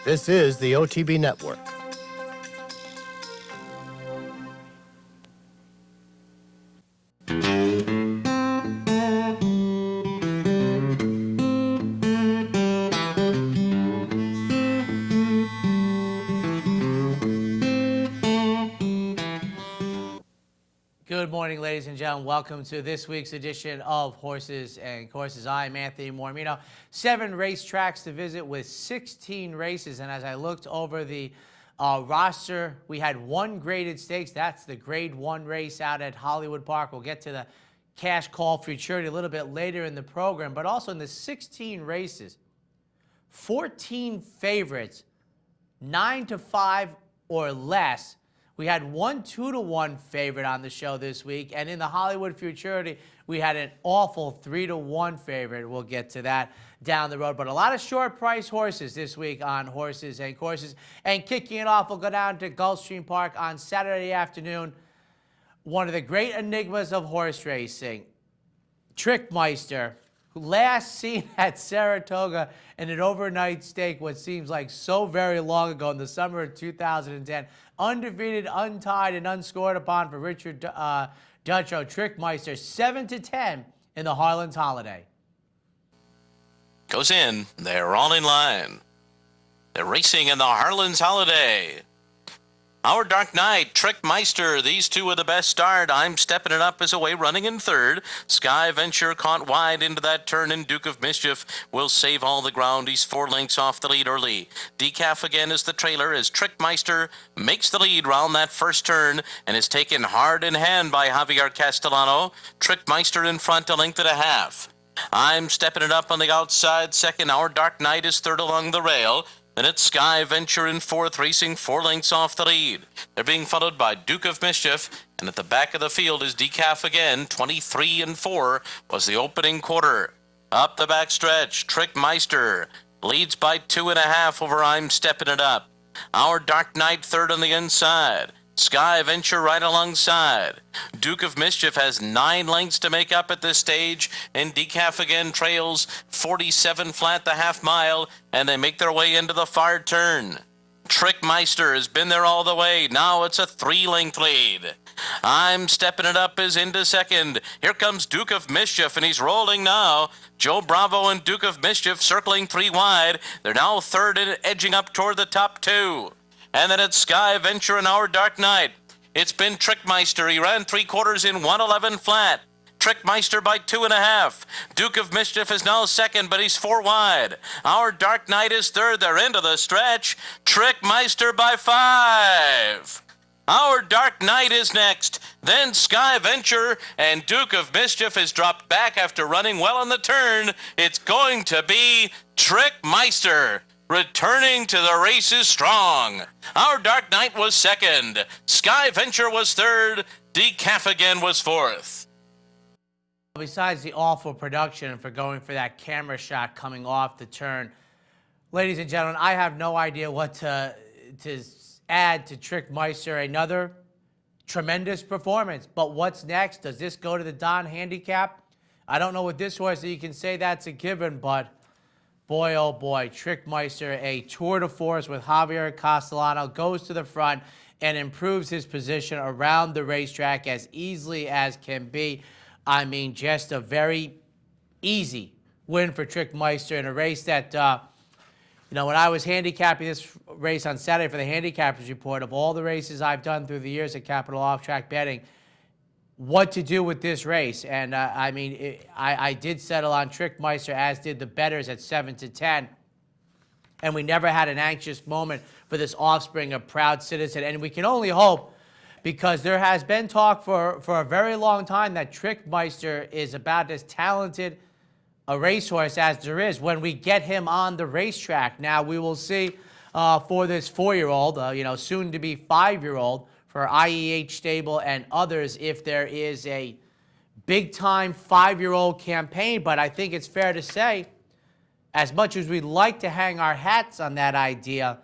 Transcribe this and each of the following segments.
This is the OTB Network. Good morning, ladies and gentlemen. Welcome to this week's edition of Horses and Courses. I'm Anthony Mormino. 7 racetracks to visit with 16 races. And as I looked over the roster, we had 1 graded stakes. That's the Grade 1 race out at Hollywood Park. We'll get to the cash call futurity a little bit later in the program. But also in the 16 races, 14 favorites, 9-5 or less. We had 1 2-1 favorite on the show this week, and in the Hollywood Futurity, we had an awful 3-1 favorite. We'll get to that down the road, but a lot of short price horses this week on Horses and Courses. And kicking it off, we'll go down to Gulfstream Park on Saturday afternoon. One of the great enigmas of horse racing, Trickmeister, who last seen at Saratoga in an overnight stake, what seems like so very long ago in the summer of 2010. Undefeated, untied, and unscored upon for Richard Dutrow. Trickmeister 7-10 in the Harlan's Holiday. Goes in. They're all in line. They're racing in the Harlan's Holiday. Our Dark Knight, Trickmeister, these two are the best start. I'm Stepping It Up is away running in third. Sky Venture caught wide into that turn, and Duke of Mischief will save all the ground. He's 4 lengths off the lead early. Decaf again is the trailer as Trickmeister makes the lead round that first turn and is taken hard in hand by Javier Castellano. Trickmeister in front, 1.5 lengths. I'm Stepping It Up on the outside second. Our Dark Knight is third along the rail. Then it's Sky Venture in fourth, racing 4 lengths off the lead. They're being followed by Duke of Mischief, and at the back of the field is Decaf again. 23-4 was the opening quarter. Up the back stretch, Trickmeister leads by 2.5 over I'm Stepping It Up. Our Dark Knight third on the inside. Sky Venture right alongside. Duke of Mischief has 9 lengths to make up at this stage, and Decaf again trails 47 flat the half mile, and they make their way into the far turn. Trickmeister has been there all the way. Now it's a 3-length lead. I'm Stepping It Up is into second. Here comes Duke of Mischief, and he's rolling now. Joe Bravo and Duke of Mischief circling 3 wide. They're now third and edging up toward the top 2. And then it's Sky Venture and Our Dark Knight. It's been Trickmeister. He ran 3/4 in 1:11 flat. Trickmeister by 2.5. Duke of Mischief is now second, but he's 4 wide. Our Dark Knight is third. They're into the stretch. Trickmeister by 5. Our Dark Knight is next. Then Sky Venture, and Duke of Mischief has dropped back after running well on the turn. It's going to be Trickmeister, returning to the races strong. Our Dark Knight was second. Sky Venture was third. Decaf again was fourth. Besides the awful production and for going for that camera shot coming off the turn, ladies and gentlemen, I have no idea what to add to Trickmeister. Another tremendous performance. But what's next? Does this go to the Don Handicap? I don't know with this horse that you can say that's a given, but boy, oh boy, Trickmeister, a tour de force with Javier Castellano, goes to the front and improves his position around the racetrack as easily as can be. I mean, just a very easy win for Trickmeister in a race that, when I was handicapping this race on Saturday for the Handicappers Report, of all the races I've done through the years at Capital Off-Track Betting, what to do with this race. And I did settle on Trickmeister, as did the bettors at 7-10. And we never had an anxious moment for this offspring of Proud Citizen. And we can only hope, because there has been talk for a very long time that Trickmeister is about as talented a racehorse as there is when we get him on the racetrack. Now we will see for this 4-year-old, soon to be 5-year-old, for IEH Stable and others, if there is a big-time 5-year-old campaign. But I think it's fair to say, as much as we'd like to hang our hats on that idea,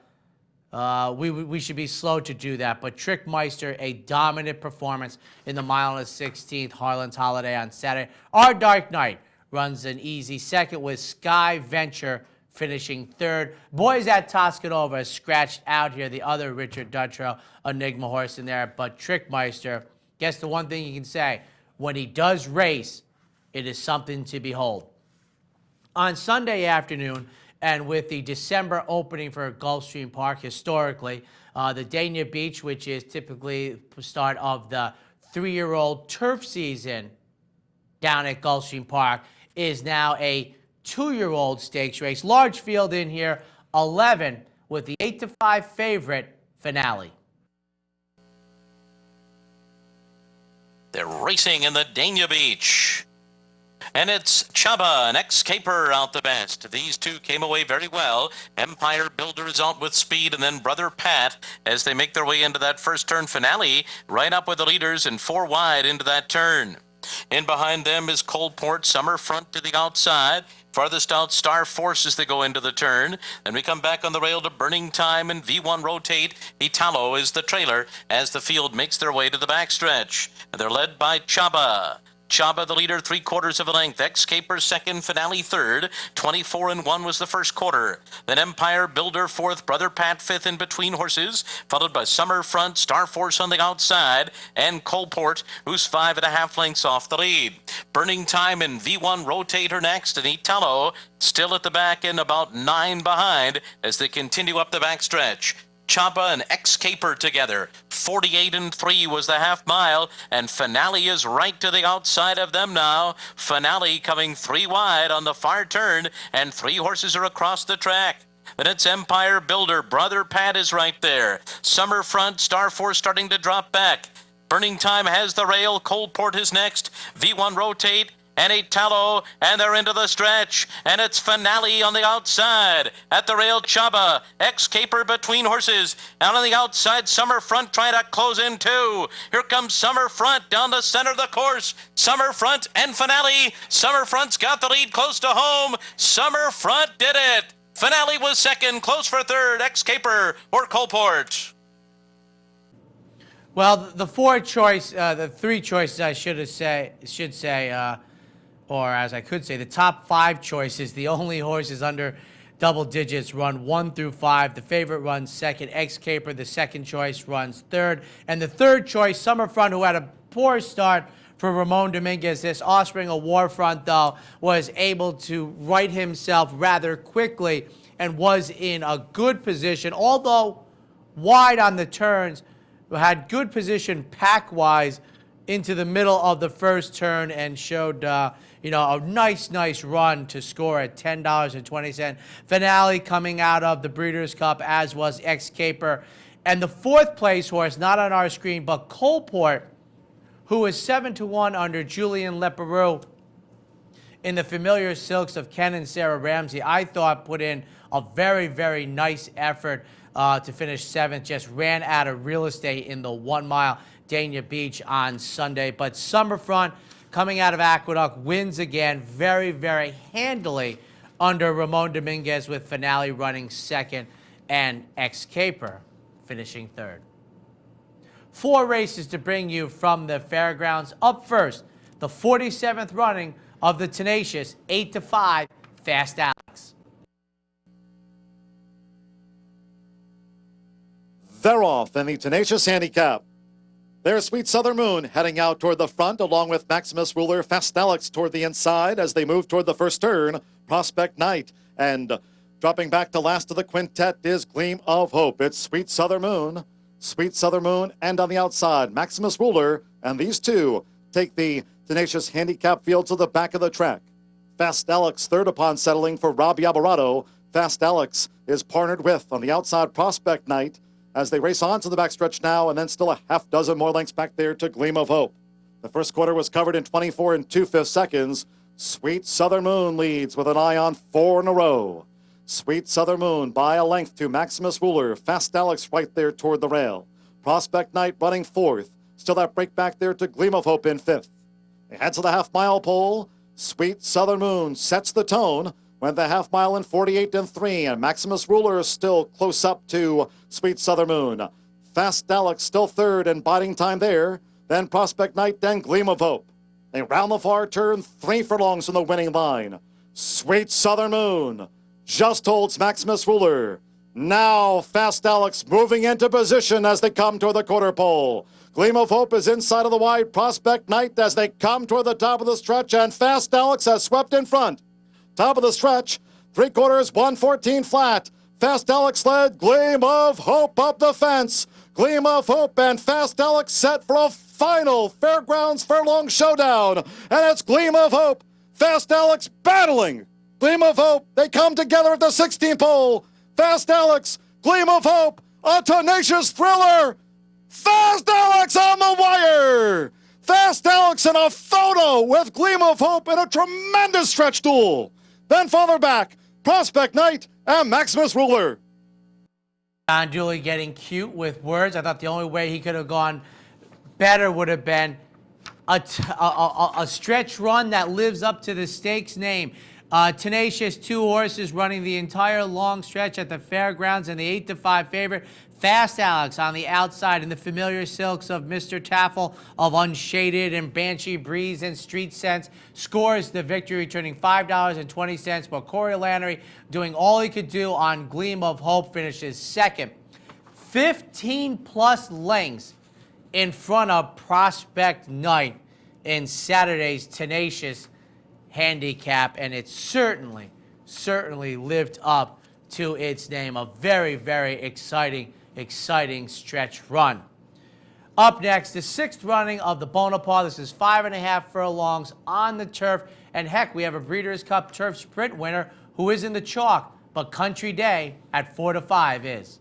we should be slow to do that. But Trickmeister, a dominant performance in the mile and a 16th Harlan's Holiday on Saturday. Our Dark Knight runs an easy second with Sky Venture finishing third. Boys at Toscanova scratched out here the other Richard Dutrow Enigma horse in there, but Trickmeister, guess the one thing you can say, when he does race, it is something to behold. On Sunday afternoon, and with the December opening for Gulfstream Park, historically, the Dania Beach, which is typically the start of the 3-year-old turf season down at Gulfstream Park, is now a 2-year-old stakes race. Large field in here, 11, with the 8-5 favorite, Finale. They're racing in the Dania Beach. And it's Chaba and X-Caper out the best. These two came away very well. Empire Builder is out with speed, and then Brother Pat as they make their way into that first turn. Finale right up with the leaders and 4 wide into that turn. In behind them is Coldport, Summerfront to the outside. Farthest out, Star Force as they go into the turn. Then we come back on the rail to Burning Time and V1 Rotate. Italo is the trailer as the field makes their way to the backstretch. And they're led by Chaba. Chaba, the leader, 3/4 of a length. X-Caper second, Finale third. 24-1 was the first quarter. Then Empire Builder fourth, Brother Pat fifth in between horses, followed by Summerfront, Star Force on the outside, and Coldport, who's 5.5 lengths off the lead. Burning Time and V1 Rotate are next, and Italo still at the back end, about 9 behind as they continue up the backstretch. Chaba and X-Caper together. 48-3 was the half mile, and Finale is right to the outside of them now. Finale coming 3 wide on the far turn, and 3 horses are across the track. Then it's Empire Builder. Brother Pat is right there. Summerfront, Star Force starting to drop back. Burning Time has the rail. Coldport is next. V1 Rotate and Italo, and they're into the stretch, and it's Finale on the outside. At the rail, Chaba, X-Caper between horses, and on the outside, Summerfront trying to close in too. Here comes Summerfront down the center of the course. Summerfront and Finale. Summerfront's got the lead close to home. Summerfront did it. Finale was second, close for third. X-Caper or Coldport. Well, the 3 choices I should say, or as I could say, the top 5 choices, the only horses under double digits run 1 through 5. The favorite runs second. X-Caper, the second choice, runs third. And the third choice, Summerfront, who had a poor start for Ramon Dominguez. This offspring of Warfront, though, was able to right himself rather quickly and was in a good position, although wide on the turns, had good position pack-wise into the middle of the first turn and showed, a nice run to score at $10.20. Finale coming out of the Breeders' Cup, as was X-Caper. And the 4th place horse, not on our screen, but Coldport, who is 7-1 under Julian Leparoux in the Familiar Silks of Ken and Sarah Ramsey, I thought put in a very, very nice effort to finish 7th. Just ran out of real estate in the 1 mile Dania Beach on Sunday. But Summerfront, coming out of Aqueduct, wins again very, very handily under Ramon Dominguez, with Finale running second and X-Caper finishing third. 4 races to bring you from the fairgrounds. Up first, the 47th running of the tenacious 8-5 Fast Alex. They're off in the tenacious handicap. There's Sweet Southern Moon heading out toward the front, along with Maximus Ruler, Fast Alex toward the inside as they move toward the first turn, Prospect Knight. And dropping back to last of the quintet is Gleam of Hope. It's Sweet Southern Moon, and on the outside, Maximus Ruler, and these two take the tenacious handicap field to the back of the track. Fast Alex third upon settling for Robbie Alvarado. Fast Alex is partnered with, on the outside, Prospect Knight, as they race on to the backstretch now, and then still a half dozen more lengths back there to Gleam of Hope. The first quarter was covered in 24 2/5 seconds. Sweet Southern Moon leads with an eye on 4 in a row. Sweet Southern Moon by a length to Maximus Ruler. Fast Alex right there toward the rail. Prospect Knight running 4th. Still that break back there to Gleam of Hope in 5th. They head to the half-mile pole. Sweet Southern Moon sets the tone. Went the half mile in 48-3, and Maximus Ruler is still close up to Sweet Southern Moon. Fast Alex still third and biding time there. Then Prospect Knight, then Gleam of Hope. They round the far turn, 3 furlongs from the winning line. Sweet Southern Moon just holds Maximus Ruler. Now Fast Alex moving into position as they come toward the quarter pole. Gleam of Hope is inside of the wide. Prospect Knight as they come toward the top of the stretch, and Fast Alex has swept in front. Top of the stretch, 3/4, 114 flat. Fast Alex led, Gleam of Hope up the fence. Gleam of Hope and Fast Alex set for a final Fairgrounds Furlong showdown. And it's Gleam of Hope, Fast Alex battling. Gleam of Hope, they come together at the 16th pole. Fast Alex, Gleam of Hope, a tenacious thriller. Fast Alex on the wire. Fast Alex in a photo with Gleam of Hope in a tremendous stretch duel. Then farther back, Prospect Knight and Maximus Ruler. John Dooley getting cute with words. I thought the only way he could have gone better would have been a stretch run that lives up to the stakes name. Tenacious, 2 horses running the entire long stretch at the fairgrounds, and the 8-5 favorite, Fast Alex, on the outside in the familiar silks of Mr. Taffel of Unshaded and Banshee Breeze and Street Sense, scores the victory, returning $5.20, but Corey Lanerie doing all he could do on Gleam of Hope, finishes second. 15-plus lengths in front of Prospect Knight in Saturday's Tenacious handicap, and it certainly lived up to its name. A very, very exciting stretch run. Up next, the 6th running of the Bonaparte. This is 5.5 furlongs on the turf, and heck, we have a Breeders' Cup Turf Sprint winner who is in the chalk, but Country Day at 4-5 is.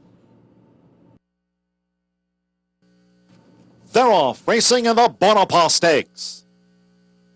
They're off, racing in the Bonaparte Stakes.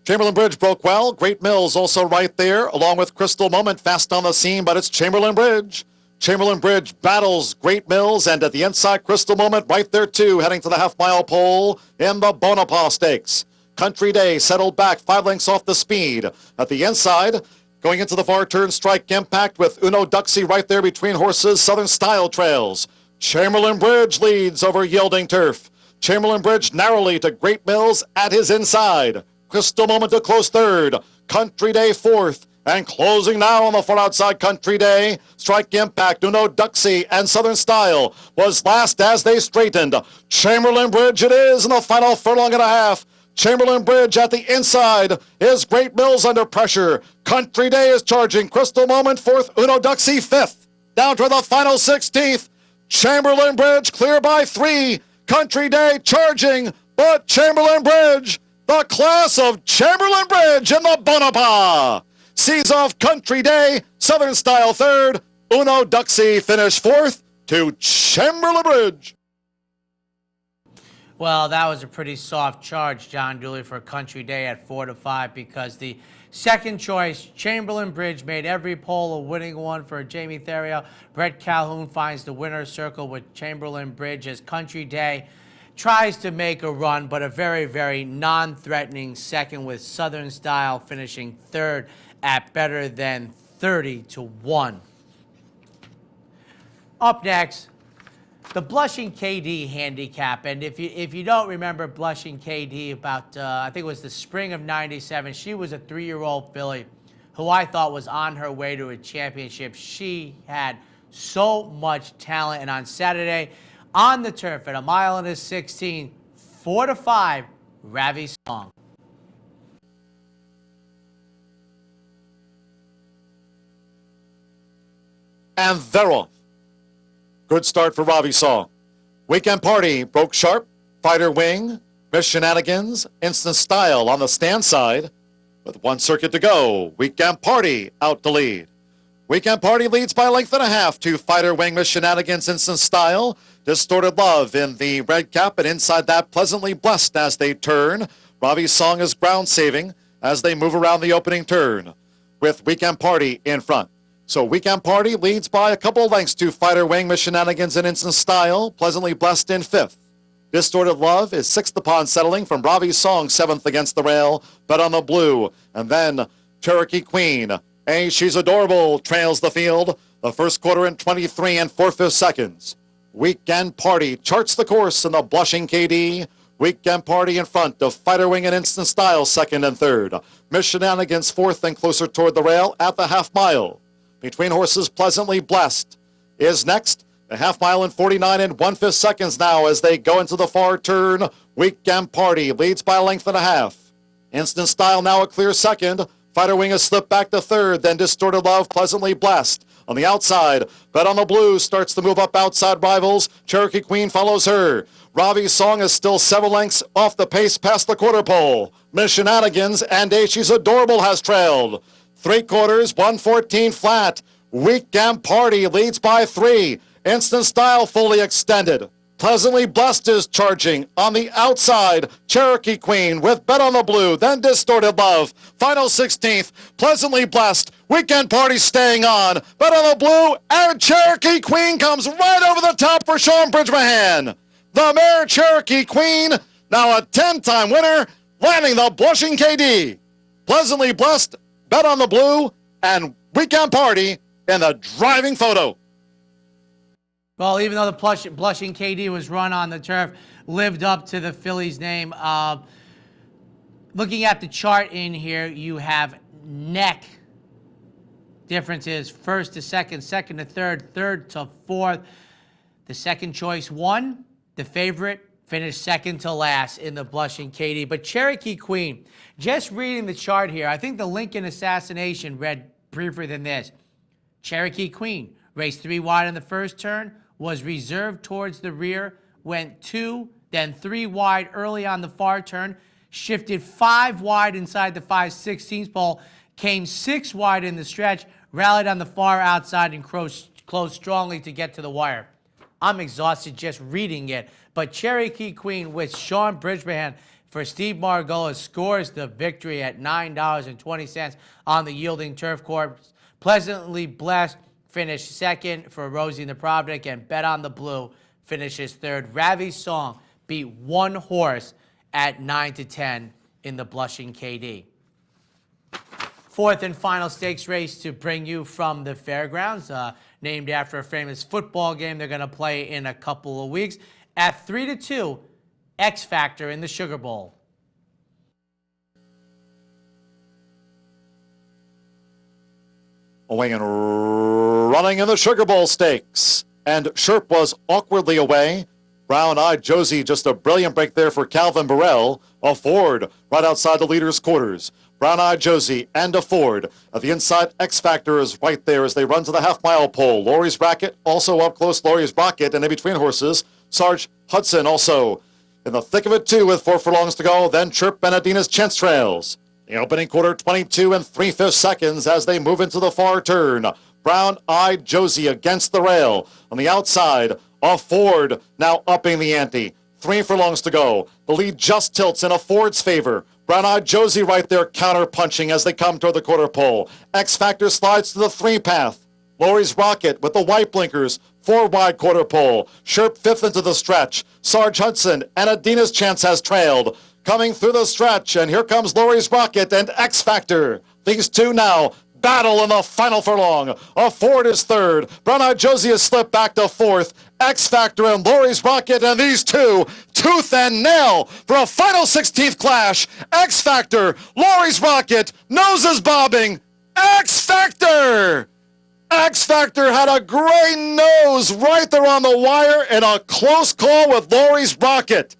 Chamberlain Bridge broke well. Great Mills also right there, along with Crystal Moment fast on the scene, but it's Chamberlain Bridge. Chamberlain Bridge battles Great Mills, and at the inside, Crystal Moment right there too, heading to the half-mile pole in the Bonaparte Stakes. Country Day settled back 5 lengths off the speed. At the inside, going into the far turn, Strike Impact with Uno Duxie right there between horses. Southern Style trails. Chamberlain Bridge leads over Yielding Turf. Chamberlain Bridge narrowly to Great Mills at his inside. Crystal Moment to close third. Country Day 4th. And closing now on the far outside, Country Day. Strike Impact, Uno Duxie, and Southern Style was last as they straightened. Chamberlain Bridge it is in the final furlong and a half. Chamberlain Bridge at the inside is Great Mills under pressure. Country Day is charging. Crystal Moment 4th, Uno Duxie 5th. Down to the final 16th. Chamberlain Bridge clear by 3. Country Day charging, but Chamberlain Bridge, the class of Chamberlain Bridge in the Bonaparte, sees off Country Day, Southern Style 3rd, Uno Duxie finish 4th to Chamberlain Bridge. Well, that was a pretty soft charge, John Dooley, for Country Day at 4-5, because the second choice, Chamberlain Bridge, made every poll a winning one for Jamie Theriault. Brett Calhoun finds the winner's circle with Chamberlain Bridge as Country Day tries to make a run, but a very, very non-threatening second, with Southern Style finishing 3rd at better than 30-1. Up next, the Blushing KD handicap. And if you don't remember Blushing KD, about I think it was the spring of '97, she was a 3-year-old filly who I thought was on her way to a championship. She had so much talent, and on Saturday on the turf at 1.16 miles, 4-5, Ravi Song. And they're off. Good start for Ravi Song. Weekend Party broke sharp. Fighter Wing, Miss Shenanigans, Instant Style on the stand side. With 1 circuit to go, Weekend Party out to lead. Weekend Party leads by a length and a half to Fighter Wing, Miss Shenanigans, Instant Style. Distorted Love in the red cap, and inside that, Pleasantly Blessed as they turn. Ravi Song is ground saving as they move around the opening turn, with Weekend Party in front. So Weekend Party leads by a couple of lengths to Fighter Wing, Miss Shenanigans, and Instant Style. Pleasantly Blessed in 5th. Distorted Love is 6th upon settling from Ravi Song, 7th against the rail, but on the blue. And then Cherokee Queen, Hey, She's Adorable, trails the field. The first quarter in 23 and 4/5 seconds. Weekend Party charts the course in the Blushing KD. Weekend Party in front of Fighter Wing and Instant Style, 2nd and 3rd. Miss Shenanigans 4th and closer toward the rail at the half mile. Between Horses, Pleasantly Blessed is next. A half mile in 49 and 1/5 seconds now as they go into the far turn. Weekend Party leads by a length and a half. Instant Style now a clear second. Fighter Wing has slipped back to third, then Distorted Love, Pleasantly Blessed. On the outside, Bet on the Blue starts to move up outside rivals. Cherokee Queen follows her. Ravi's Song is still several lengths off the pace past the quarter pole. Miss Shenanigans and She's Adorable has trailed. 3/4, 114 flat. Weekend Party leads by 3. Instant Style fully extended. Pleasantly Blessed is charging. On the outside, Cherokee Queen with Bet on the Blue, then Distorted Love. Final 16th, Pleasantly Blessed. Weekend Party staying on. Bet on the Blue, and Cherokee Queen comes right over the top for Sean Bridgmohan. The mare Cherokee Queen, now a 10-time winner, landing the Blushing KD. Pleasantly Blessed, Bet on the Blue, and Weekend Party in the driving photo. Well, even though the Blushing KD was run on the turf, lived up to the filly's name. Looking at the chart in here, you have neck differences. First to second, second to third, third to fourth. The second choice won. The favorite finished second to last in the Blushing KD. But Cherokee Queen, just reading the chart here, I think the Lincoln Assassination read briefer than this. Cherokee Queen raced 3 wide in the first turn, was reserved towards the rear, went 2, then 3 wide early on the far turn, shifted 5 wide inside the 5/16 pole, came 6 wide in the stretch, rallied on the far outside and closed strongly to get to the wire. I'm exhausted just reading it, but Cherokee Queen with Sean Bridgmohan for Steve Margolis scores the victory at $9.20 on the yielding turf course. Pleasantly Blessed finished second for Rosie Napravnik, and Bet on the Blue finishes third. Ravi's Song beat 1 horse at 9-10 in the Blushing KD. Fourth and final stakes race to bring you from the fairgrounds, named after a famous football game they're going to play in a couple of weeks. At 3-2, X Factor in the Sugar Bowl. Away and running in the Sugar Bowl stakes. And Sherp was awkwardly away. Brown-Eyed Josie, just a brilliant break there for Calvin Burrell. A Ford right outside the leader's quarters. Brown-Eyed Josie and a Ford. At the inside, X Factor is right there as they run to the half-mile pole. Laurie's Bracket also up close. Laurie's Bracket, and in between horses, Sarge Hudson also in the thick of it too with 4 furlongs to go. Then Chirp Benedina's Chance trails. The opening quarter, 22 and 3/5 seconds as they move into the far turn. Brown-Eyed Josie against the rail. On the outside, a Ford now upping the ante. 3 furlongs to go. The lead just tilts in a Ford's favor. Brown-Eyed Josie right there counter-punching as they come toward the quarter pole. X Factor slides to the 3 path. Laurie's Rocket with the white blinkers. 4 wide quarter pole. Sherp 5th into the stretch. Sarge Hudson and Adina's Chance has trailed. Coming through the stretch, and here comes Laurie's Rocket and X Factor. These two now battle in the final furlong. A Ford is third. Brown-Eyed Josie has slipped back to 4th. X Factor and Laurie's Rocket, and these two, tooth and nail for a final 16th clash. X Factor, Laurie's Rocket, noses bobbing. X Factor! X Factor had a great nose right there on the wire in a close call with Laurie's Rocket.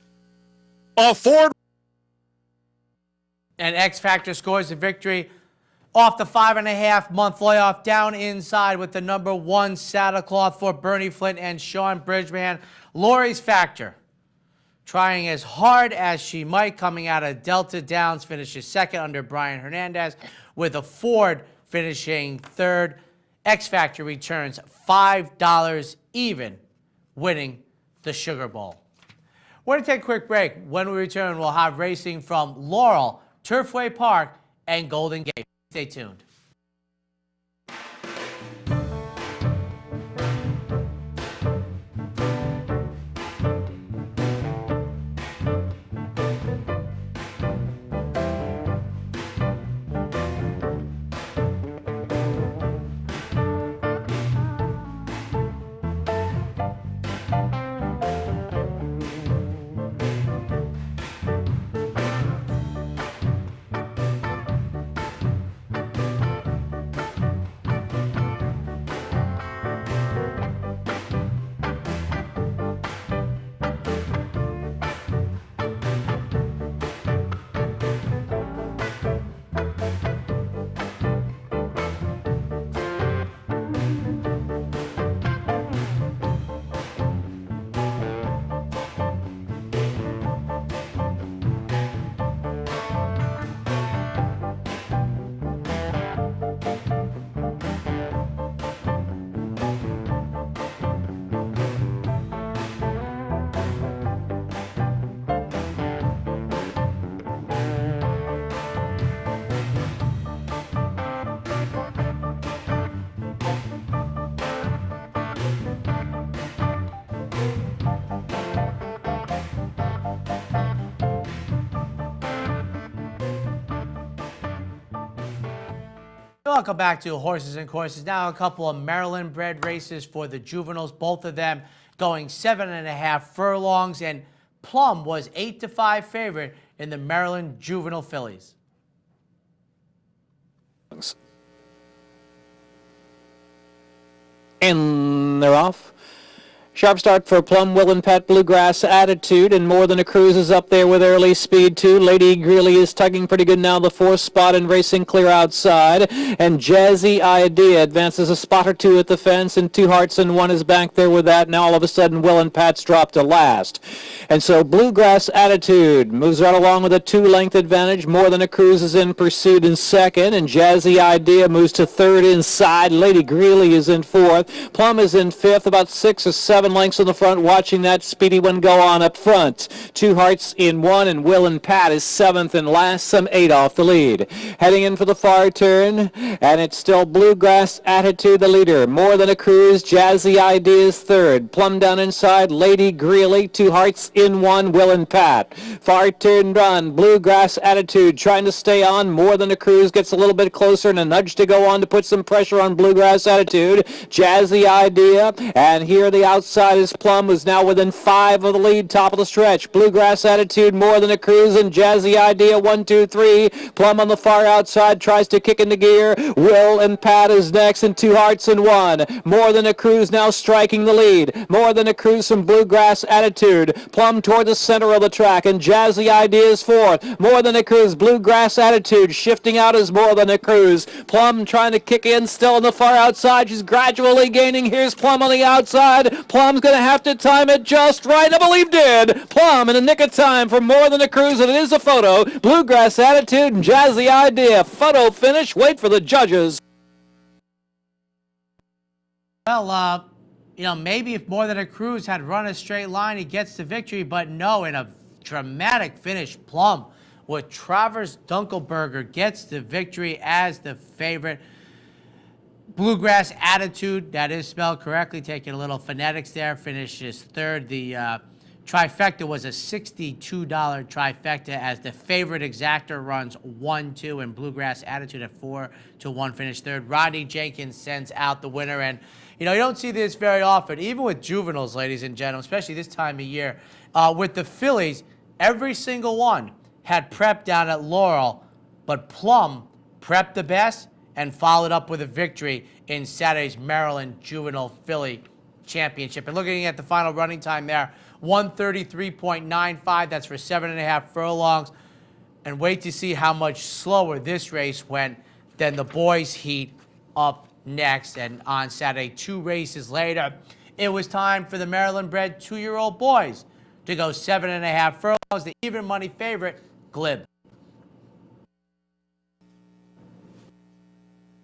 A Ford. And X Factor scores the victory off the 5.5-month layoff down inside with the number 1 saddlecloth for Bernie Flint and Sean Bridgmohan. Laurie's Factor, trying as hard as she might, coming out of Delta Downs, finishes second under Brian Hernandez, with a Ford finishing third. X Factor returns $5 even, winning the Sugar Bowl. We're going to take a quick break. When we return, we'll have racing from Laurel, Turfway Park, and Golden Gate. Stay tuned. welcome back to Horses and Courses. Now a couple of Maryland bred races for the juveniles, both of them going 7.5 furlongs, and Plum was 8-5 favorite in the Maryland Juvenile Fillies. And they're off. Sharp start for Plum, Will and Pat, Bluegrass Attitude, and More Than a Cruise is up there with early speed too. Lady Greeley is tugging pretty good now, the fourth spot, and racing clear outside. And Jazzy Idea advances a spot or two at the fence, and Two Hearts and One is back there with that. Now all of a sudden Will and Pat's dropped to last. And so Bluegrass Attitude moves right along with a 2-length advantage. More Than a Cruise is in pursuit in second, and Jazzy Idea moves to third inside. Lady Greeley is in fourth. Plum is in fifth, about 6 or 7 lengths in the front, watching that speedy one go on up front. Two Hearts in one, and Will and Pat is seventh and last, some 8 off the lead. Heading in for the far turn, and it's still Bluegrass Attitude the leader. More Than a Cruise, Jazzy Ideas third. Plum down inside, Lady Greeley, Two Hearts in one, Will and Pat. Far turn run, Bluegrass Attitude trying to stay on. More Than a Cruise gets a little bit closer, and a nudge to go on to put some pressure on Bluegrass Attitude. Jazzy Idea, and here the outside is Plum, who's now within 5 of the lead, top of the stretch. Bluegrass Attitude, More Than a Cruise, and Jazzy Idea 1, 2, 3. Plum on the far outside tries to kick into gear. Will and Pat is next, and Two Hearts in one. More Than a Cruise now striking the lead. More Than a Cruise from Bluegrass Attitude. Plum toward the center of the track, and Jazzy Idea is fourth. More Than a Cruise, Bluegrass Attitude shifting out as More Than a Cruise. Plum trying to kick in, still on the far outside. She's gradually gaining. Here's Plum on the outside. Plum's going to have to time it just right. I believe did. Plum in the nick of time for More Than a Cruise, and it is a photo. Bluegrass Attitude and Jazzy Idea. Photo finish. Wait for the judges. Well, maybe if More Than a Cruise had run a straight line, he gets the victory, but no, in a dramatic finish, Plum with Travers Dunkelberger gets the victory as the favorite. Bluegrass Attitude, that is spelled correctly, taking a little phonetics there, finishes third. The trifecta was a $62 trifecta as the favorite exactor runs 1-2, and Bluegrass Attitude at 4-1 finished third. Rodney Jenkins sends out the winner, and you don't see this very often, even with juveniles, ladies and gentlemen, especially this time of year. With the fillies, every single one had prep down at Laurel, but Plum prepped the best and followed up with a victory in Saturday's Maryland Juvenile Filly Championship. And looking at the final running time there, 133.95. That's for 7.5 furlongs. And wait to see how much slower this race went than the boys' heat up next. And on Saturday, 2 races later, it was time for the Maryland-bred 2-year-old boys to go 7.5 furlongs. The even money favorite, Glib.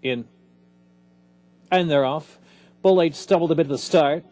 In. And they're off. Bull H stumbled a bit at the start.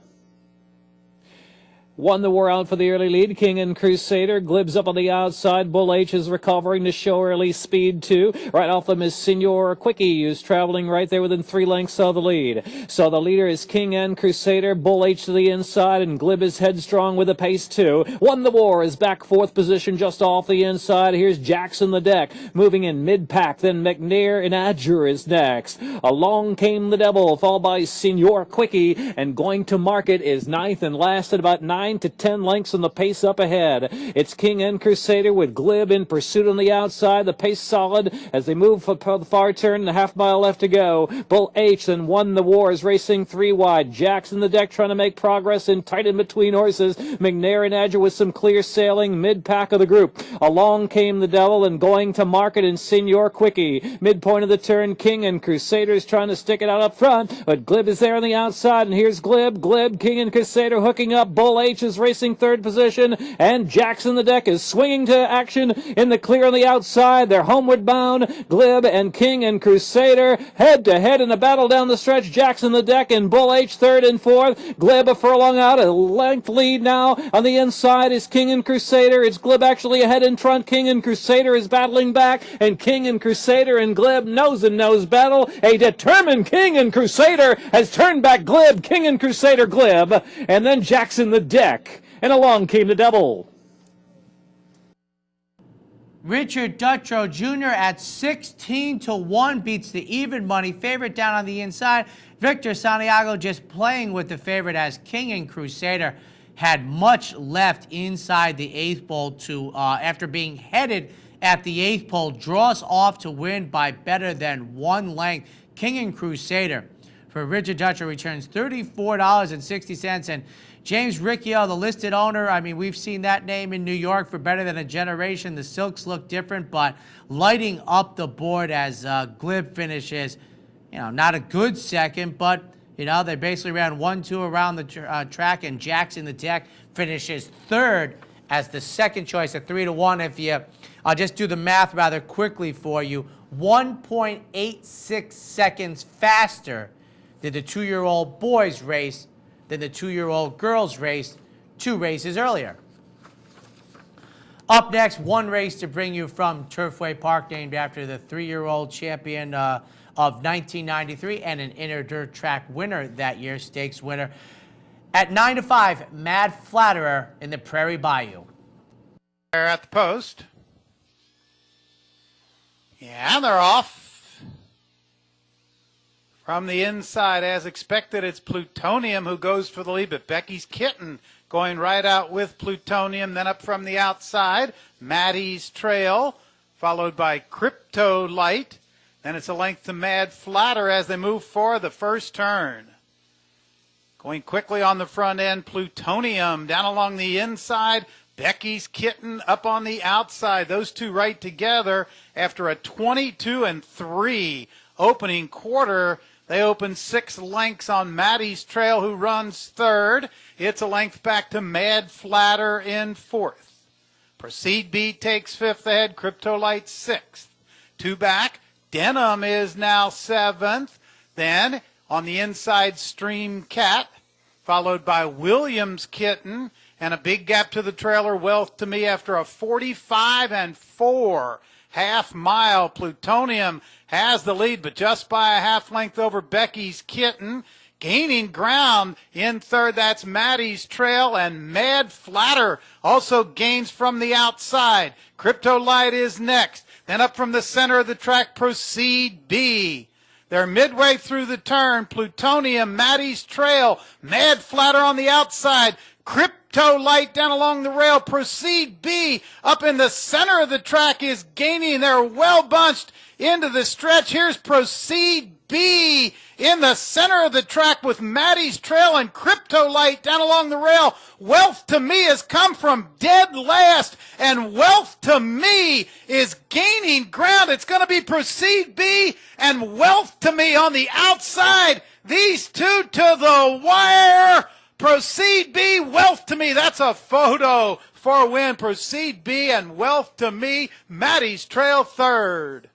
Won the war out for the early lead. King and Crusader. Glib's up on the outside. Bull H is recovering to show early speed, too. Right off them is Senor Quickie, who's traveling right there within 3 lengths of the lead. So the leader is King and Crusader. Bull H to the inside, and Glib is headstrong with a pace, too. Won the war is back 4th position just off the inside. Here's Jackson the Deck moving in mid-pack. Then McNair and Adjure is next. Along came the Devil, followed by Senor Quickie, and going to market is 9th and last at about 9 to 10 lengths on the pace up ahead. It's King and Crusader with Glib in pursuit on the outside. The pace solid as they move for the far turn and a half mile left to go. Bull H then Won the war is racing 3 wide. Jackson the Deck trying to make progress in tight in between horses. McNair and Adjure with some clear sailing mid-pack of the group. Along came the Devil and going to market in Senor Quickie. Midpoint of the turn, King and Crusader is trying to stick it out up front, but Glib is there on the outside, and here's Glib, King and Crusader hooking up. Bull H is racing 3rd position, and Jackson the Deck is swinging to action in the clear on the outside. They're homeward bound. Glib and King and Crusader head to head in a battle down the stretch. Jackson the Deck and Bull H 3rd and 4th. Glib a furlong out, a length lead now. On the inside is King and Crusader. It's Glib actually ahead in front. King and Crusader is battling back, and King and Crusader and Glib nose-and-nose battle. A determined King and Crusader has turned back Glib. King and Crusader, Glib, and then Jackson the Deck. And along came the Devil. Richard Dutrow Jr. at 16-1 beats the even money favorite down on the inside. Victor Santiago just playing with the favorite as King and Crusader had much left inside the eighth pole to, after being headed at the eighth pole, draws off to win by better than 1 length. King and Crusader for Richard Dutrow returns $34.60. And James Riccio, the listed owner, I mean, we've seen that name in New York for better than a generation. The Silks look different, but lighting up the board as Glib finishes, you know, not a good second, but, you know, they basically ran 1-2 around the track, and Jackson the Deck finishes third as the second choice at 3-1. If you, I'll just do the math rather quickly for you, 1.86 seconds faster did the 2-year-old boys race than the 2-year-old girls race 2 races earlier. Up next, one race to bring you from Turfway Park, named after the 3-year-old champion of 1993 and an inner dirt track winner that year, stakes winner. At 9-5, Mad Flatterer in the Prairie Bayou. They're at the post. Yeah, they're off. From the inside, as expected, it's Plutonium who goes for the lead, but Becky's Kitten going right out with Plutonium. Then up from the outside, Maddie's Trail, followed by Crypto Light. Then it's a length to Mad Flatter as they move for the first turn. Going quickly on the front end, Plutonium down along the inside. Becky's Kitten up on the outside. Those two right together after a 22-3 opening quarter. They open 6 lengths on Maddie's Trail, who runs third. It's a length back to Mad Flatter in fourth. Proceed B takes fifth ahead. Cryptolite sixth. 2 back. Denim is now seventh. Then on the inside, Stream Cat, followed by Williams Kitten, and a big gap to the trailer, Wealth to Me, after a 45-4 half mile. Plutonium has the lead, but just by a half length over Becky's Kitten. Gaining ground in third, that's Maddie's Trail, and Mad Flatter also gains from the outside. Crypto Light is next. Then up from the center of the track, Proceed B. They're midway through the turn. Plutonium, Maddie's Trail, Mad Flatter on the outside. Crypto Light down along the rail. Proceed B up in the center of the track is gaining. They're well bunched into the stretch. Here's Proceed B in the center of the track with Maddie's Trail and Crypto Light down along the rail. Wealth to Me has come from dead last, and Wealth to Me is gaining ground. It's going to be Proceed B and Wealth to Me on the outside. These two to the wire. Proceed B, Wealth to Me. That's a photo for a win. Proceed B and Wealth to Me. Maddie's Trail third.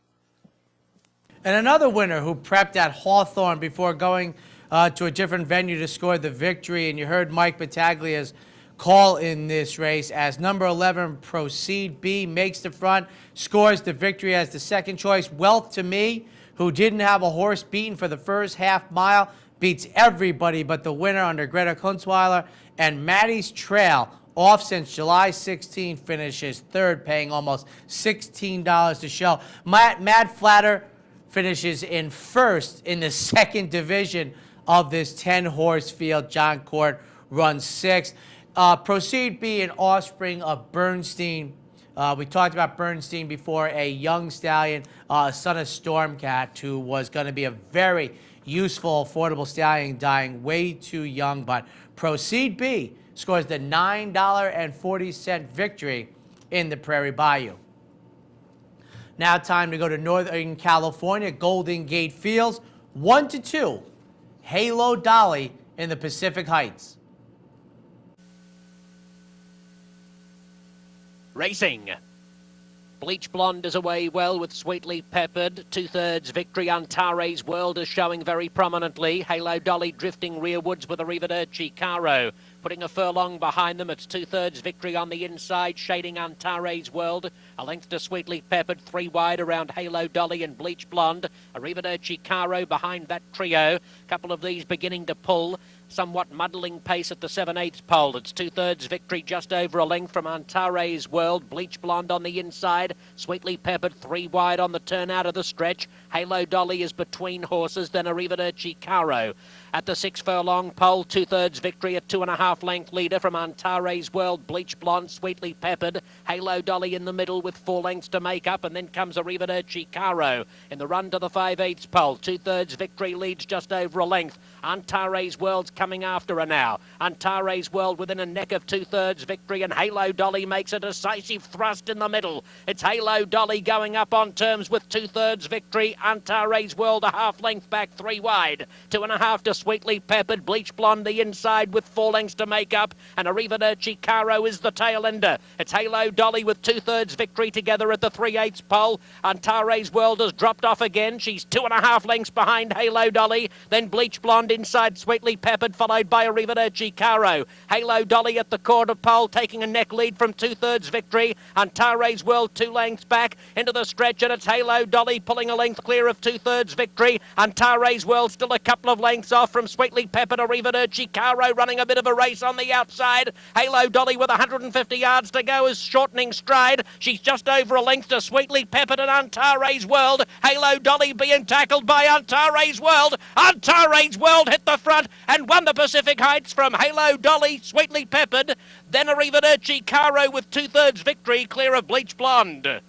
And another winner who prepped at Hawthorne before going to a different venue to score the victory. And you heard Mike Battaglia's call in this race as number 11, Proceed B, makes the front, scores the victory as the second choice. Wealth to Me, who didn't have a horse beaten for the first half mile, beats everybody but the winner under Greta Kunzweiler. And Maddie's Trail, off since July 16, finishes third, paying almost $16 to show. Mad Flatter finishes in first in the second division of this 10-horse field. John Court runs sixth. Proceed B, an offspring of Bernstein. We talked about Bernstein before, a young stallion, son of Stormcat, who was going to be a very useful, affordable stallion, dying way too young. But Proceed B scores the $9.40 victory in the Prairie Bayou. Now time to go to Northern California, Golden Gate Fields, 1-2, Halo Dolly in the Pacific Heights. Racing. Bleach Blonde is away well with Sweetly Peppered. 2/3 victory. Antares World is showing very prominently. Halo Dolly drifting rearwards with Arrivederci Caro. Putting a furlong behind them, it's 2/3 victory on the inside, shading Antares World. A length to Sweetly Peppered, 3 wide around Halo Dolly and Bleach Blonde. Arrivederci Caro behind that trio. Couple of these beginning to pull. somewhat muddling pace at the 7/8 pole. It's 2/3 Victory just over a length from Antares World. Bleach Blonde on the inside. Sweetly Peppered 3 wide on the turn out of the stretch. Halo Dolly is between horses, then Arrivederci Caro. At the 6 furlong pole, 2/3 Victory, a 2.5 length leader from Antares World. Bleach Blonde, Sweetly Peppered. Halo Dolly in the middle with 4 lengths to make up, and then comes Arrivederci Caro in the run to the 5/8 pole. 2/3 Victory leads just over a length. Antares World's coming after her now. Antares World within a neck of 2/3 Victory, and Halo Dolly makes a decisive thrust in the middle. It's Halo Dolly going up on terms with 2/3 Victory. Antares World a half length back, 3 wide. 2.5 to Sweetly Peppered. Bleach Blonde the inside with 4 lengths to make up, and Arrivederci Caro is the tail ender. It's Halo Dolly with 2/3 Victory together at the 3/8 pole. Antares World has dropped off again. She's 2.5 lengths behind Halo Dolly. Then Bleach Blonde inside Sweetly Peppered, followed by Arrivederci Caro. Halo Dolly at the quarter pole, taking a neck lead from 2/3 Victory. Antares World 2 lengths back into the stretch, and it's Halo Dolly pulling a length clear of 2/3 Victory. Antares World still a couple of lengths off from Sweetly Peppered. Arrivederci Caro running a bit of a race on the outside. Halo Dolly with 150 yards to go is shortening stride. She's just over a length to Sweetly Peppered and Antares World. Halo Dolly being tackled by Antares World. Antares World hit the front and won the Pacific Heights from Halo Dolly, Sweetly Peppered. Then Arrivederci Caro with 2/3 Victory clear of Bleach Blonde.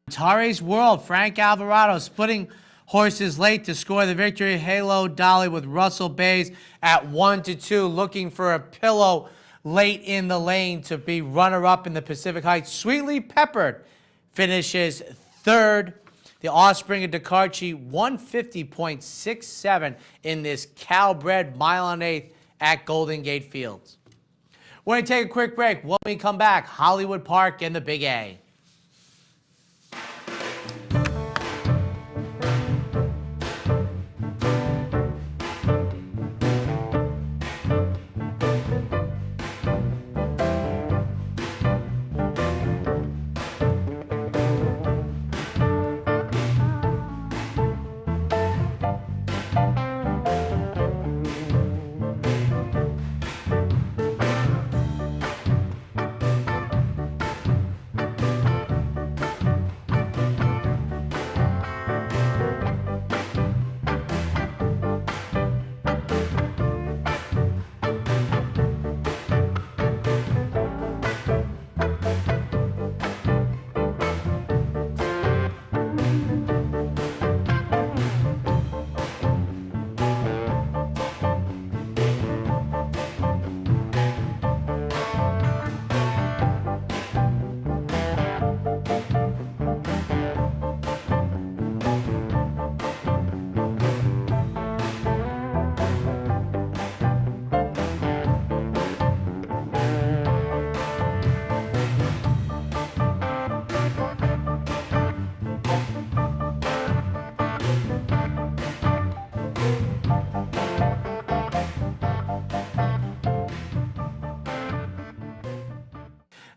Antares World, Frank Alvarado splitting horses late to score the victory. Halo Dolly with Russell Bays at 1-2, looking for a pillow late in the lane to be runner-up in the Pacific Heights. Sweetly Peppered finishes 3rd. The offspring of DeCarchi, 150.67 in this Calbred mile on 8th at Golden Gate Fields. We're going to take a quick break. When we come back, Hollywood Park and the Big A.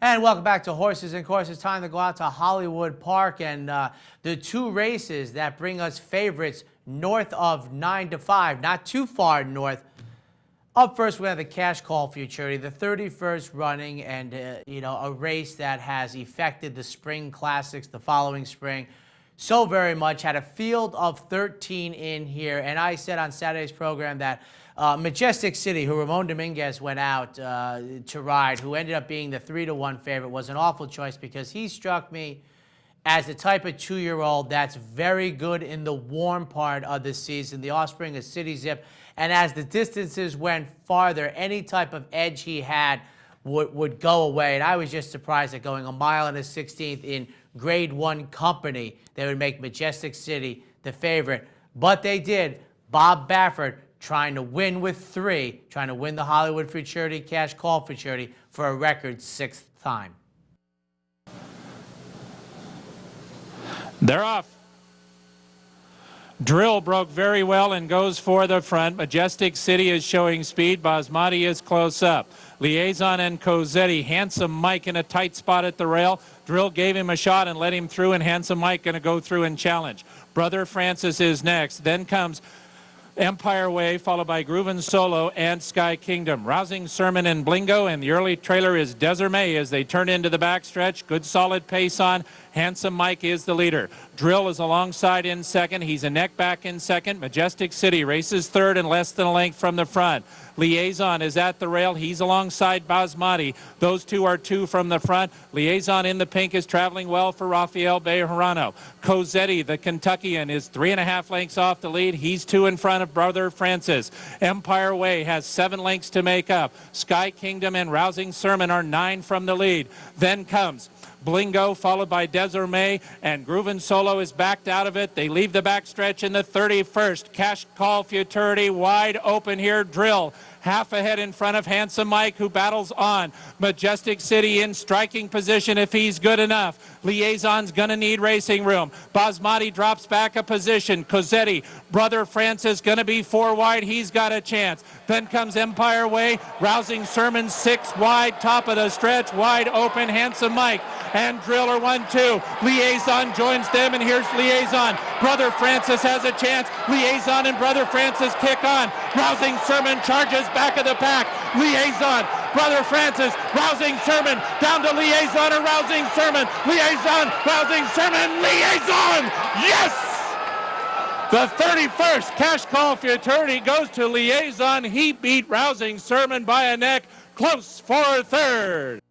And welcome back to Horses and Courses. Time to go out to Hollywood Park and the 2 races that bring us favorites north of 9 to 5, not too far north. Up first, we have the Cash Call Futurity, the 31st running, and a race that has affected the Spring Classics the following spring so very much. Had a field of 13 in here, and I said on Saturday's program that Majestic City, who Ramon Dominguez went out to ride, who ended up being the 3-1 favorite, was an awful choice because he struck me as the type of 2-year-old that's very good in the warm part of the season, the offspring of City Zip. And as the distances went farther, any type of edge he had would go away. And I was just surprised that going a mile and a 16th in Grade 1 company, they would make Majestic City the favorite. But they did. Bob Baffert trying to win with 3, trying to win the Hollywood Futurity Cash Call Futurity for a record 6th time. They're off. Drill broke very well and goes for the front. Majestic City is showing speed. Basmati is close up. Liaison and Cosetti. Handsome Mike in a tight spot at the rail. Drill gave him a shot and let him through, and Handsome Mike going to go through and challenge. Brother Francis is next. Then comes Empire Way, followed by Groove and Solo and Sky Kingdom. Rousing Sermon and Blingo, and the early trailer is Desert May as they turn into the backstretch. Good solid pace on. Handsome Mike is the leader. Drill is alongside in second. He's a neck back in second. Majestic City races third and less than a length from the front. Liaison is at the rail. He's alongside Basmati. Those two are two from the front. Liaison in the pink is traveling well for Rafael Bejarano. Cosetti, the Kentuckian, is 3.5 lengths off the lead. He's two in front of Brother Francis. Empire Way has 7 lengths to make up. Sky Kingdom and Rousing Sermon are 9 from the lead. Then comes Blingo, followed by Desert May, and Groove and Solo is backed out of it. They leave the backstretch in the 31st. Cash Call Futurity wide open here. Drill half ahead in front of Handsome Mike, who battles on. Majestic City in striking position if he's good enough. Liaison's gonna need racing room. Basmati drops back a position. Cosetti, Brother Francis, gonna be 4 wide. He's got a chance. Then comes Empire Way. Rousing Sermon 6 wide, top of the stretch, wide open. Handsome Mike and Driller 1-2. Liaison joins them, and here's Liaison. Brother Francis has a chance. Liaison and Brother Francis kick on. Rousing Sermon charges back of the pack. Liaison, Brother Francis, Rousing Sermon, down to Liaison and Rousing Sermon. Liaison, Rousing Sermon, Liaison! Yes! The 31st Cash Call Futurity goes to Liaison. He beat Rousing Sermon by a neck, close for third.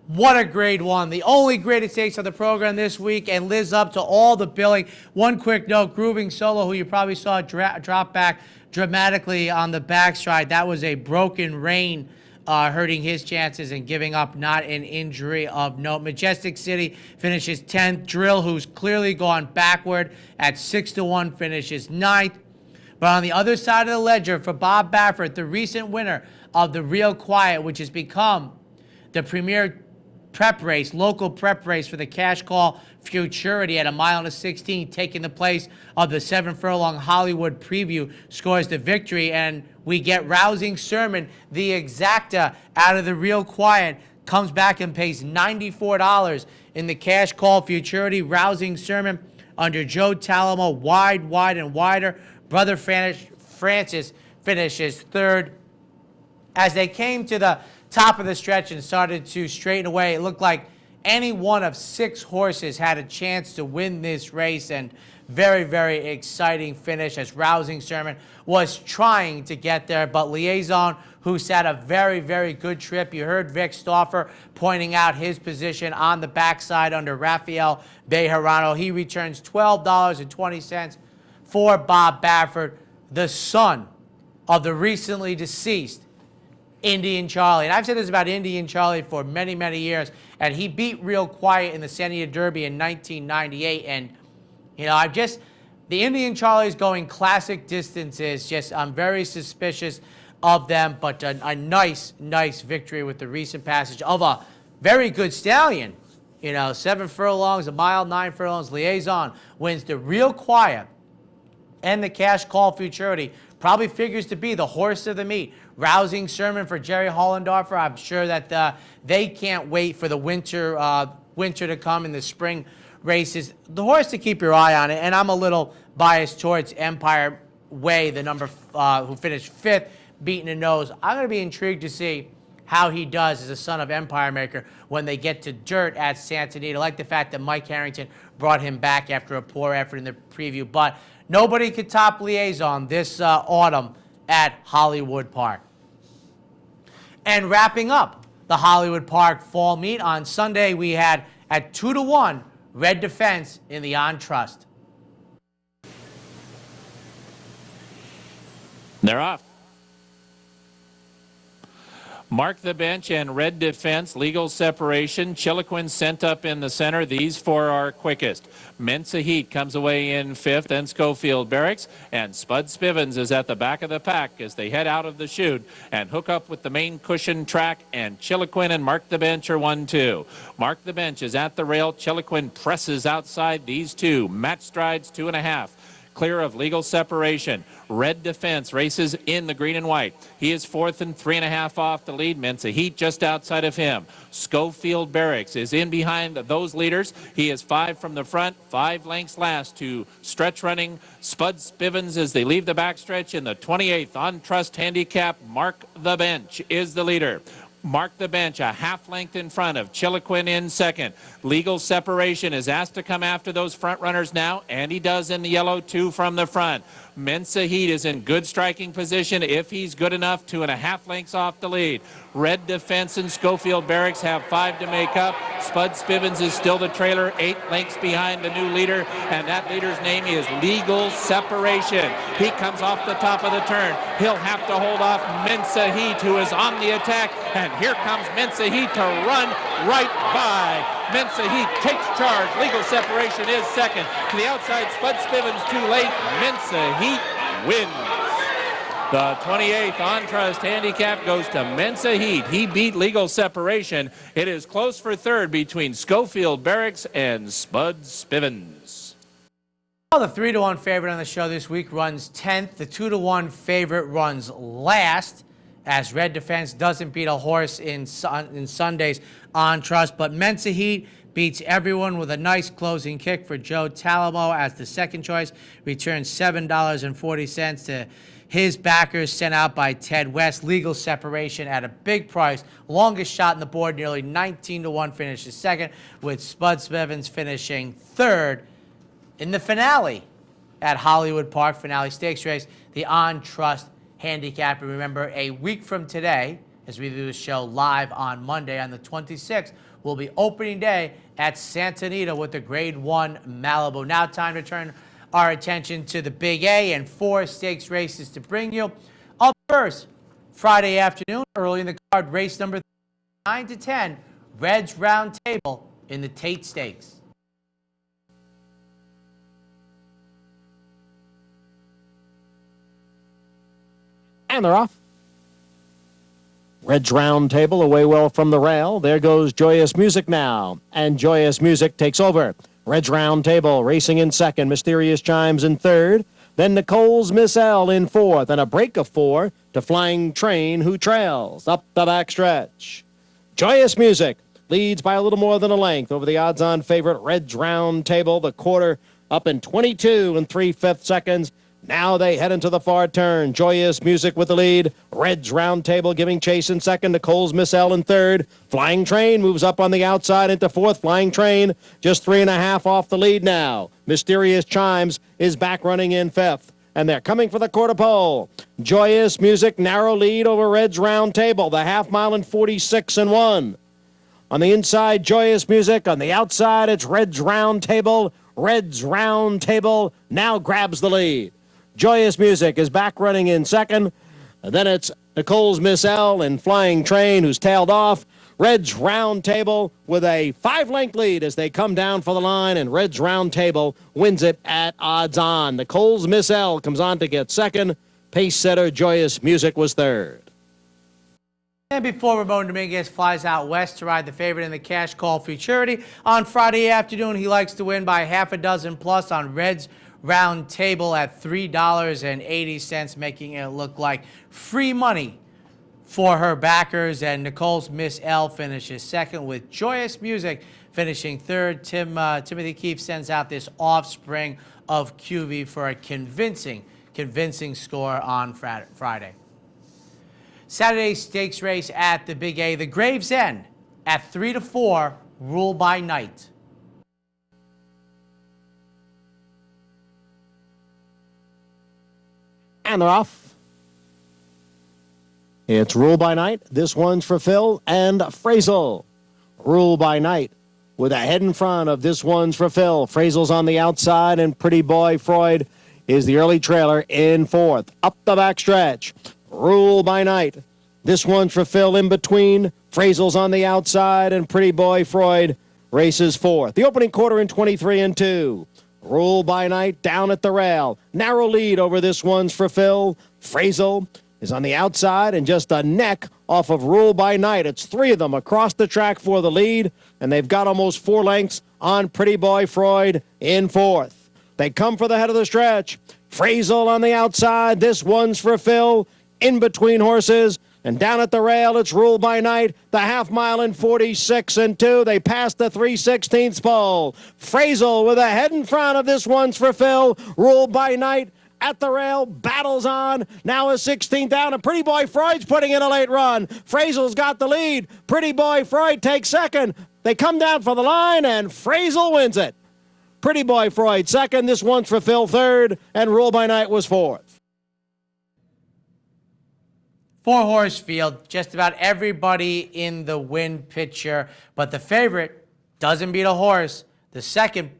What a grade one. The only graded stakes on the program this week and lives up to all the billing. One quick note, Grooving Solo, who you probably saw drop back dramatically on the backstride. That was a broken rein hurting his chances and giving up not an injury of note. Majestic City finishes 10th. Drill, who's clearly gone backward at 6-1, finishes 9th. But on the other side of the ledger for Bob Baffert, the recent winner of the Real Quiet, which has become the premier prep race, local prep race for the Cash Call Futurity at 1.16 mile, taking the place of the 7 furlong Hollywood Preview, scores the victory, and we get Rousing Sermon, the exacta out of the Real Quiet, comes back and pays $94 in the Cash Call Futurity. Rousing Sermon under Joe Talamo, wide, and wider. Brother Francis finishes third. As they came to the top of the stretch and started to straighten away, it looked like any one of 6 horses had a chance to win this race, and very, very exciting finish as Rousing Sermon was trying to get there, but Liaison, who sat a very, very good trip. You heard Vic Stauffer pointing out his position on the backside under Rafael Bejarano. He returns $12.20 for Bob Baffert, the son of the recently deceased Indian Charlie. And I've said this about Indian Charlie for many, many years. And he beat Real Quiet in the San Diego Derby in 1998. And, you know, the Indian Charlie's going classic distances. I'm very suspicious of them. But a nice victory with the recent passage of a very good stallion. You know, 7 furlongs, a mile, 9 furlongs. Liaison wins the Real Quiet and the Cash Call Futurity. Probably figures to be the horse of the meet. Rousing Sermon for Jerry Hollendorfer. I'm sure that they can't wait for the winter to come in the spring races. The horse to keep your eye on it, and I'm a little biased towards Empire Way, the number who finished 5th, beating the nose. I'm going to be intrigued to see how he does as a son of Empire Maker when they get to dirt at Santa Anita. I like the fact that Mike Harrington brought him back after a poor effort in the preview, but nobody could top Liaison this autumn at Hollywood Park. And wrapping up the Hollywood Park fall meet on Sunday, we had at 2-1 Red Defense in the On Trust. They're off. Mark the Bench and Red Defense, legal separation. Chiloquin sent up in the center. These 4 are quickest. Mensa Heat comes away in 5th, then Schofield Barracks, and Spud Spivens is at the back of the pack as they head out of the chute and hook up with the main cushion track, and Chiloquin and Mark the Bench are 1-2. Mark the Bench is at the rail. Chiloquin presses outside these 2. Match strides 2.5. clear of legal separation. Red Defense races in the green and white. He is fourth and 3.5 off the lead. Mensa Heat just outside of him. Schofield Barracks is in behind those leaders. He is 5 from the front, 5 lengths last to stretch running Spud Spivens as they leave the backstretch in the 28th on Trust Handicap. Mark the Bench is the leader. Mark the Bench a half length in front of Chiloquin in second. Legal Separation is asked to come after those front runners now, and he does in the yellow 2 from the front. Mensa Heat is in good striking position if he's good enough, 2.5 lengths off the lead. Red Defense and Schofield Barracks have 5 to make up. Spud Spivens is still the trailer, 8 lengths behind the new leader, and that leader's name is Legal Separation. He comes off the top of the turn. He'll have to hold off Mensa Heat, who is on the attack, and here comes Mensa Heat to run right by. Mensa Heat takes charge. Legal Separation is second. To the outside, Spud Spivens too late. Mensa Heat wins. The 28th On Trust Handicap goes to Mensa Heat. He beat Legal Separation. It is close for third between Schofield Barracks and Spud Spivens. Well, the 3-1 favorite on the show this week runs 10th. The 2-1 favorite runs last, as Red Defense doesn't beat a horse in Sunday's On Trust. But Mensa Heat beats everyone with a nice closing kick for Joe Talamo as the second choice. Returns $7.40 to his backers, sent out by Ted West. Legal Separation at a big price. Longest shot in the board, nearly 19-1, finishes second, with Spud Spivens finishing third. In the finale at Hollywood Park, finale stakes race, the On Trust Handicap. And remember, a week from today, as we do the show live on Monday on the 26th, will be opening day at Santa Anita with the Grade 1 Malibu. Now time to turn our attention to the Big A and 4 stakes races to bring you. Up first, Friday afternoon, early in the card, race number 9 to 10, Reds Round Table in the Tate Stakes. And they're off. Red's Round Table away well from the rail. There goes Joyous Music now. And Joyous Music takes over. Red's Round Table racing in second. Mysterious Chimes in third. Then Nicole's Miss L in fourth. And a break of 4 to Flying Train, who trails up the backstretch. Joyous Music leads by a little more than a length over the odds-on favorite Red's Round Table. The quarter up in 22 3/5 seconds. Now they head into the far turn. Joyous Music with the lead. Red's Round Table giving chase in second. Nicole's Miss L in third. Flying Train moves up on the outside into fourth. Flying Train just 3.5 off the lead now. Mysterious Chimes is back running in fifth. And they're coming for the quarter pole. Joyous Music, narrow lead over Red's Round Table. The half mile in 46-1. On the inside, Joyous Music. On the outside, it's Red's Round Table. Red's Round Table now grabs the lead. Joyous Music is back running in second. And then it's Nicole's Miss L and Flying Train, who's tailed off. Red's Round Table with a 5-length lead as they come down for the line, and Red's Round Table wins it at odds on. Nicole's Miss L comes on to get second. Pace setter Joyous Music was third. And before Ramon Dominguez flies out west to ride the favorite in the Cash Call Futurity on Friday afternoon, he likes to win by half a dozen plus on Red's Round Table at $3.80, making it look like free money for her backers. And Nicole's Miss L finishes second, with Joyous Music finishing third. Timothy Keefe sends out this Offspring of QV for a convincing score on Friday. Saturday's stakes race at the Big A, the Gravesend at 3 to 4, Rule by Night. And they're off. It's Rule by Night. This one's for Phil and Frazel. Rule by Night with a head in front of This One's for Phil. Frazel's on the outside, and Pretty Boy Freud is the early trailer in fourth. Up the backstretch. Rule by Night. This one's for Phil in between. Frazel's on the outside, and Pretty Boy Freud races fourth. The opening quarter in 23-2. Rule by Night down at the rail. Narrow lead over This One's for Phil. Frazel is on the outside and just a neck off of Rule by Night. It's 3 of them across the track for the lead, and they've got almost 4 lengths on Pretty Boy Freud in fourth. They come for the head of the stretch. Frazel on the outside. This one's for Phil. In between horses. And down at the rail, it's Ruled by Night. The half mile in 46 and 2. They pass the 3/16 pole. Frazel with a head in front of This One's for Phil. Ruled by Night at the rail, battles on. Now a 16 down, and Pretty Boy Freud's putting in a late run. Frazel's got the lead. Pretty Boy Freud takes second. They come down for the line, and Frazel wins it. Pretty Boy Freud second. This One's for Phil third, and Ruled by Night was fourth. 4-horse field, just about everybody in the win picture, but the favorite doesn't beat a horse. The second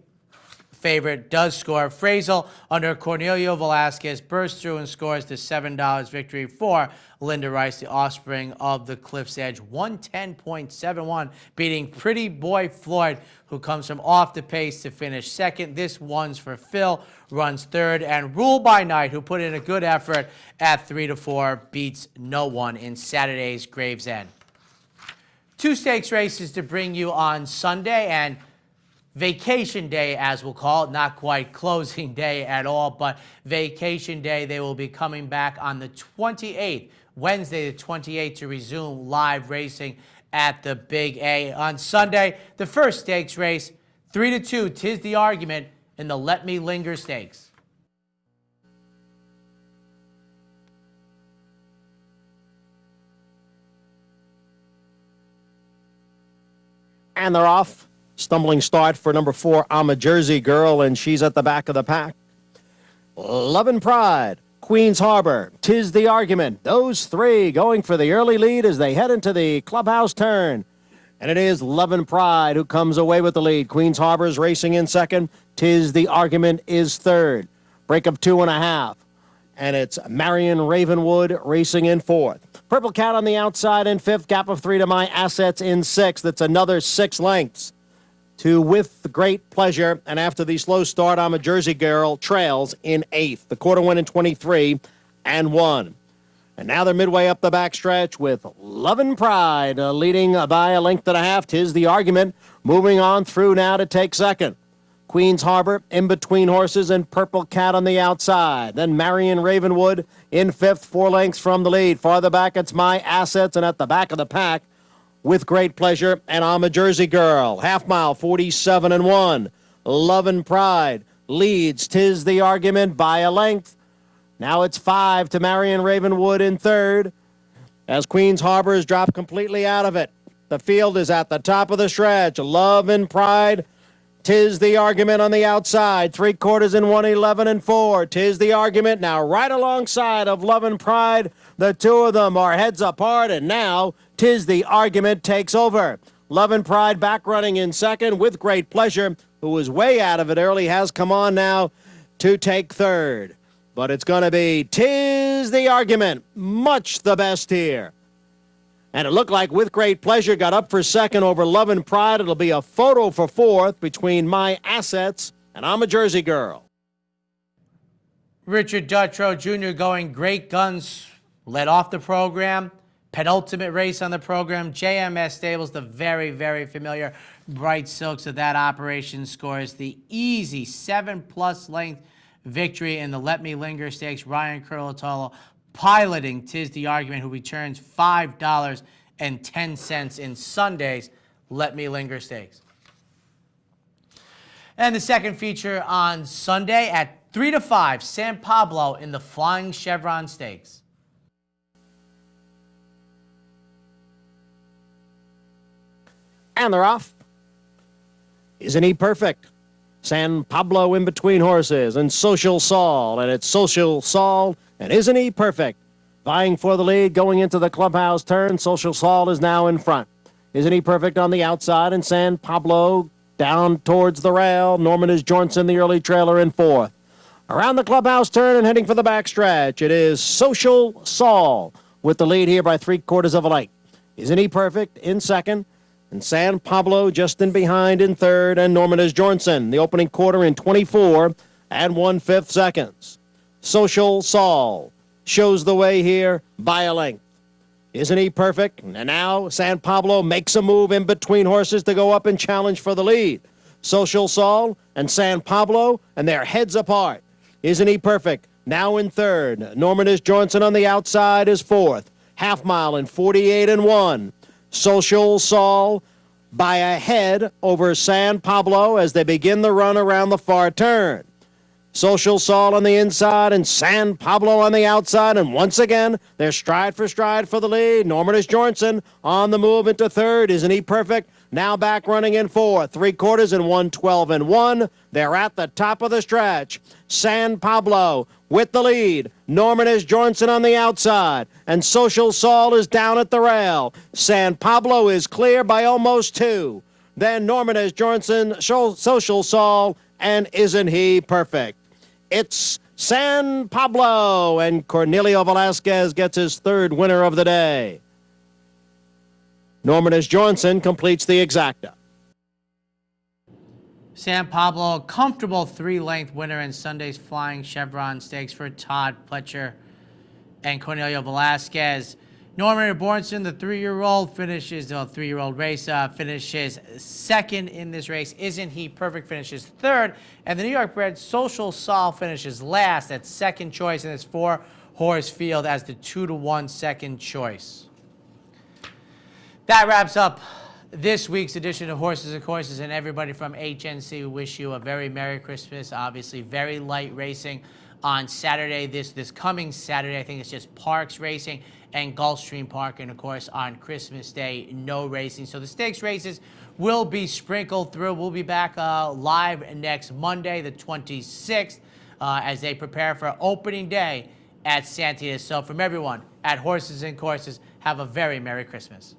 favorite does score. Frazel under Cornelio Velasquez bursts through and scores the $7 victory for Linda Rice, the offspring of the Cliff's Edge. 110.71, beating Pretty Boy Floyd, who comes from off the pace to finish second. This One's for Phil runs third, and Ruled by Night, who put in a good effort at 3-4, beats no one in Saturday's Gravesend. 2 stakes races to bring you on Sunday, and vacation day, as we'll call it, not quite closing day at all, but vacation day. They will be coming back on the 28th, Wednesday the 28th, to resume live racing at the Big A. On Sunday, the first stakes race, 3-2, 'Tis the Argument in the Let Me Linger Stakes. And they're off. Stumbling start for number 4, I'm a Jersey Girl, and she's at the back of the pack. Love and Pride, Queen's Harbor, 'Tis the Argument. Those 3 going for the early lead as they head into the clubhouse turn. And it is Love and Pride who comes away with the lead. Queen's Harbor is racing in second. 'Tis the Argument is third. Break of 2.5. And it's Marion Ravenwood racing in fourth. Purple Cat on the outside in fifth. Gap of 3 to My Assets in sixth. That's another 6 lengths to With Great Pleasure. And after the slow start, I'm a Jersey Girl trails in eighth. The quarter went in 23 and 1. And now they're midway up the backstretch with Love and Pride leading by a length and a half. 'Tis the Argument moving on through now to take second. Queen's Harbor in between horses, and Purple Cat on the outside. Then Marion Ravenwood in fifth, 4 lengths from the lead. Farther back, it's My Assets, and at the back of the pack, With Great Pleasure, and I'm a Jersey Girl. Half mile, 47 and 1. Love and Pride leads 'Tis the Argument by a length. Now it's 5 to Marion Ravenwood in third, as Queen's Harbor has dropped completely out of it. The field is at the top of the stretch. Love and Pride, 'Tis the Argument on the outside. 3/4 in 1:11 and 4. 'Tis the Argument now right alongside of Love and Pride. The two of them are heads apart, and now 'Tis the Argument takes over. Love and Pride back running in second. With Great Pleasure, who was way out of it early, has come on now to take third. But it's going to be 'Tis the Argument, much the best here. And it looked like With Great Pleasure got up for second over Love and Pride. It'll be a photo for fourth between My Assets and I'm a Jersey Girl. Richard Dutrow Jr. going Great Guns led off the program. Penultimate race on the program. JMS Stables, the very, very familiar Bright Silks of that operation, scores the easy 7+ length victory in the Let Me Linger Stakes. Ryan Curlatolo piloting 'Tis the Argument, who returns $5.10 in Sunday's Let Me Linger Stakes. And the second feature on Sunday at 3-5, San Pablo in the Flying Chevron Stakes. And they're off. Isn't he perfect? San Pablo in between horses, and Social Saul, and it's Social Saul, and Isn't He Perfect? Vying for the lead going into the clubhouse turn. Social Saul is now in front. Isn't He Perfect on the outside, and San Pablo down towards the rail. Norman is Jornsen, the early trailer, in fourth. Around the clubhouse turn and heading for the backstretch, it is Social Saul with the lead here by 3/4 of a length. Isn't He Perfect in second? And San Pablo just in behind in third, and Norman is Jornsen, the opening quarter in 24 and 1/5 seconds. Social Saul shows the way here by a length. Isn't He Perfect? And now San Pablo makes a move in between horses to go up and challenge for the lead. Social Sol and San Pablo, and they're heads apart. Isn't he perfect? Now in third. Norman Johnson on the outside is fourth. Half mile in 48-1. Social Sol by a head over San Pablo as they begin the run around the far turn. Social Sol on the inside and San Pablo on the outside, and once again, they're stride for the lead. Norman Johnson on the move into third. Isn't he perfect? Now back running in fourth. 3/4 in 1:12-1. They're at the top of the stretch. San Pablo with the lead. Norman Johnson on the outside, and Social Sol is down at the rail. San Pablo is clear by almost 2. Then Norman Johnson, Social Sol, and isn't he perfect? It's San Pablo, and Cornelio Velasquez gets his third winner of the day. Norman Johnson completes the exacta. San Pablo, a comfortable 3-length winner in Sunday's Flying Chevron Stakes for Todd Pletcher and Cornelio Velasquez. Norman Bjornsson, the 3-year-old, finishes second in this race. Isn't he perfect? Finishes third. And the New York bred Social Sol finishes last. That's second choice in this 4-horse field as the 2-1 second choice. That wraps up this week's edition of Horses and Courses, and everybody from HNC, we wish you a very Merry Christmas. Obviously, very light racing on Saturday, this coming Saturday. I think it's just Parks Racing and Gulfstream Park, and of course on Christmas Day, no racing. So the stakes races will be sprinkled through. We'll be back live next Monday, the 26th, as they prepare for opening day at Santa. So from everyone at Horses and Courses, have a very Merry Christmas.